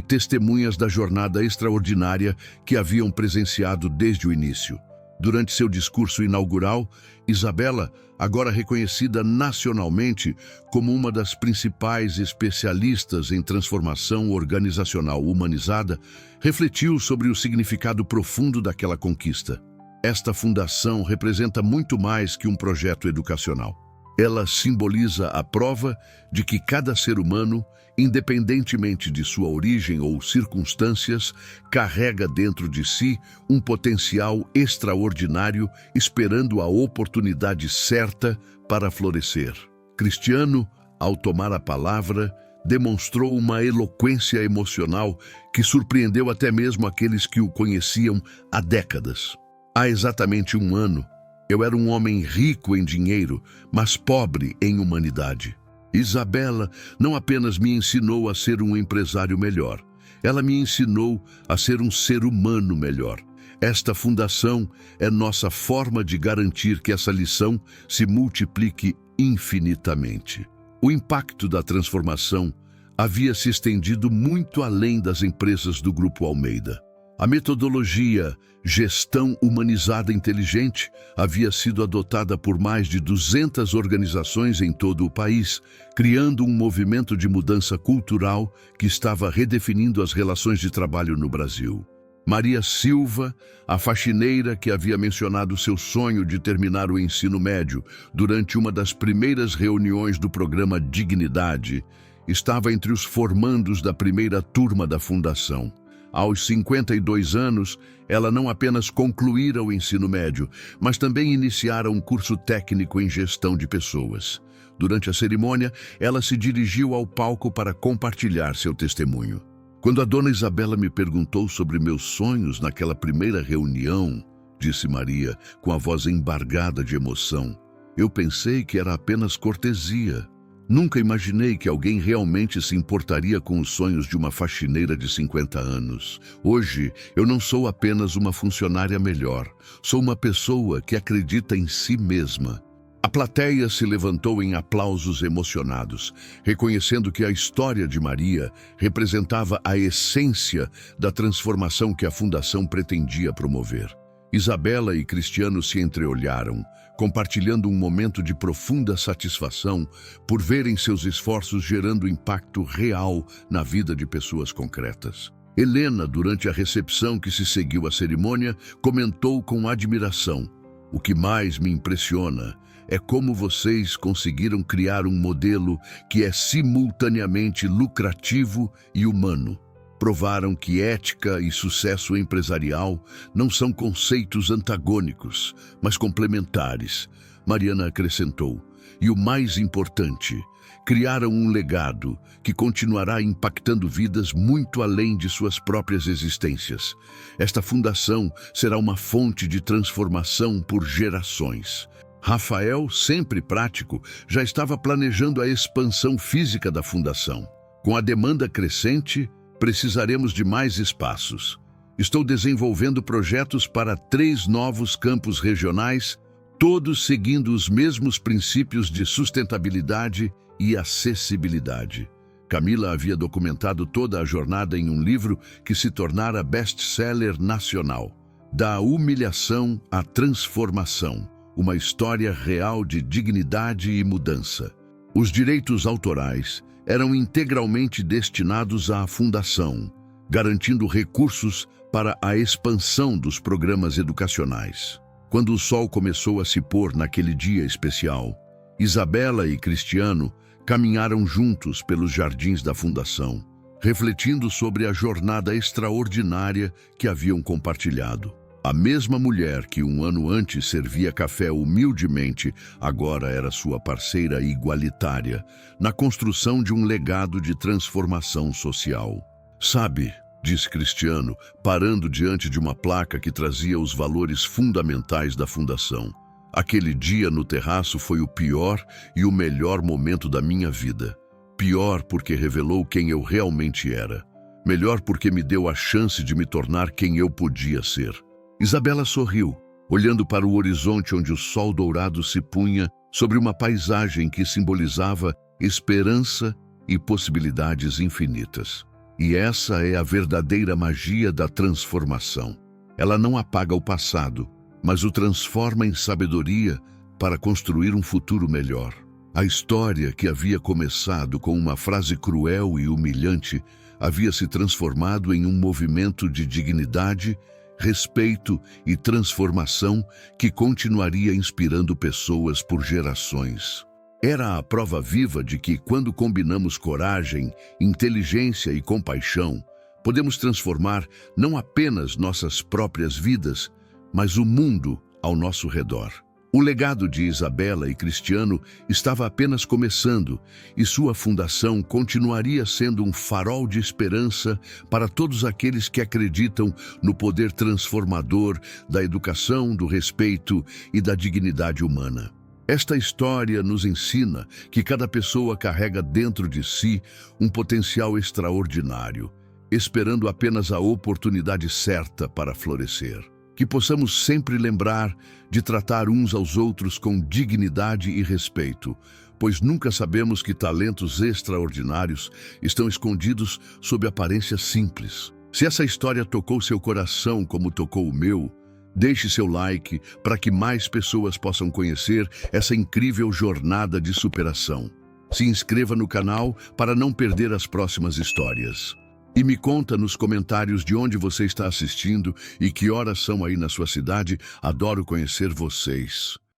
testemunhas da jornada extraordinária que haviam presenciado desde o início. Durante seu discurso inaugural, Isabela, agora reconhecida nacionalmente como uma das principais especialistas em transformação organizacional humanizada, refletiu sobre o significado profundo daquela conquista. Esta fundação representa muito mais que um projeto educacional. Ela simboliza a prova de que cada ser humano, independentemente de sua origem ou circunstâncias, carrega dentro de si um potencial extraordinário, esperando a oportunidade certa para florescer. Cristiano, ao tomar a palavra, demonstrou uma eloquência emocional que surpreendeu até mesmo aqueles que o conheciam há décadas. Há exatamente um ano, eu era um homem rico em dinheiro, mas pobre em humanidade. Isabela não apenas me ensinou a ser um empresário melhor, ela me ensinou a ser um ser humano melhor. Esta fundação é nossa forma de garantir que essa lição se multiplique infinitamente. O impacto da transformação havia se estendido muito além das empresas do Grupo Almeida. A metodologia Gestão Humanizada Inteligente havia sido adotada por mais de 200 organizações em todo o país, criando um movimento de mudança cultural que estava redefinindo as relações de trabalho no Brasil. Maria Silva, a faxineira que havia mencionado seu sonho de terminar o ensino médio durante uma das primeiras reuniões do programa Dignidade, estava entre os formandos da primeira turma da Fundação. Aos 52 anos, ela não apenas concluíra o ensino médio, mas também iniciara um curso técnico em gestão de pessoas. Durante a cerimônia, ela se dirigiu ao palco para compartilhar seu testemunho. Quando a dona Isabela me perguntou sobre meus sonhos naquela primeira reunião, disse Maria, com a voz embargada de emoção, eu pensei que era apenas cortesia. Nunca imaginei que alguém realmente se importaria com os sonhos de uma faxineira de 50 anos. Hoje, eu não sou apenas uma funcionária melhor. Sou uma pessoa que acredita em si mesma. A plateia se levantou em aplausos emocionados, reconhecendo que a história de Maria representava a essência da transformação que a Fundação pretendia promover. Isabela e Cristiano se entreolharam, compartilhando um momento de profunda satisfação por verem seus esforços gerando impacto real na vida de pessoas concretas. Helena, durante a recepção que se seguiu à cerimônia, comentou com admiração: "O que mais me impressiona é como vocês conseguiram criar um modelo que é simultaneamente lucrativo e humano." provaram que ética e sucesso empresarial não são conceitos antagônicos, mas complementares. Mariana acrescentou, e o mais importante, criaram um legado que continuará impactando vidas muito além de suas próprias existências. Esta fundação será uma fonte de transformação por gerações. Rafael, sempre prático, já estava planejando a expansão física da fundação. Com a demanda crescente, precisaremos de mais espaços. Estou desenvolvendo projetos para 3 novos campos regionais, todos seguindo os mesmos princípios de sustentabilidade e acessibilidade. Camila havia documentado toda a jornada em um livro que se tornara best-seller nacional. Da humilhação à transformação, uma história real de dignidade e mudança. Os direitos autorais eram integralmente destinados à fundação, garantindo recursos para a expansão dos programas educacionais. Quando o sol começou a se pôr naquele dia especial, Isabela e Cristiano caminharam juntos pelos jardins da fundação, refletindo sobre a jornada extraordinária que haviam compartilhado. A mesma mulher que um ano antes servia café humildemente, agora era sua parceira igualitária na construção de um legado de transformação social. Sabe, disse Cristiano, parando diante de uma placa que trazia os valores fundamentais da fundação. Aquele dia no terraço foi o pior e o melhor momento da minha vida. Pior porque revelou quem eu realmente era. Melhor porque me deu a chance de me tornar quem eu podia ser. Isabela sorriu, olhando para o horizonte onde o sol dourado se punha sobre uma paisagem que simbolizava esperança e possibilidades infinitas. E essa é a verdadeira magia da transformação. Ela não apaga o passado, mas o transforma em sabedoria para construir um futuro melhor. A história que havia começado com uma frase cruel e humilhante havia se transformado em um movimento de dignidade, respeito e transformação que continuaria inspirando pessoas por gerações. Era a prova viva de que, quando combinamos coragem, inteligência e compaixão, podemos transformar não apenas nossas próprias vidas, mas o mundo ao nosso redor. O legado de Isabela e Cristiano estava apenas começando e sua fundação continuaria sendo um farol de esperança para todos aqueles que acreditam no poder transformador da educação, do respeito e da dignidade humana. Esta história nos ensina que cada pessoa carrega dentro de si um potencial extraordinário, esperando apenas a oportunidade certa para florescer. Que possamos sempre lembrar de tratar uns aos outros com dignidade e respeito, pois nunca sabemos que talentos extraordinários estão escondidos sob aparências simples. Se essa história tocou seu coração como tocou o meu, deixe seu like para que mais pessoas possam conhecer essa incrível jornada de superação. Se inscreva no canal para não perder as próximas histórias. E me conta nos comentários de onde você está assistindo e que horas são aí na sua cidade. Adoro conhecer vocês.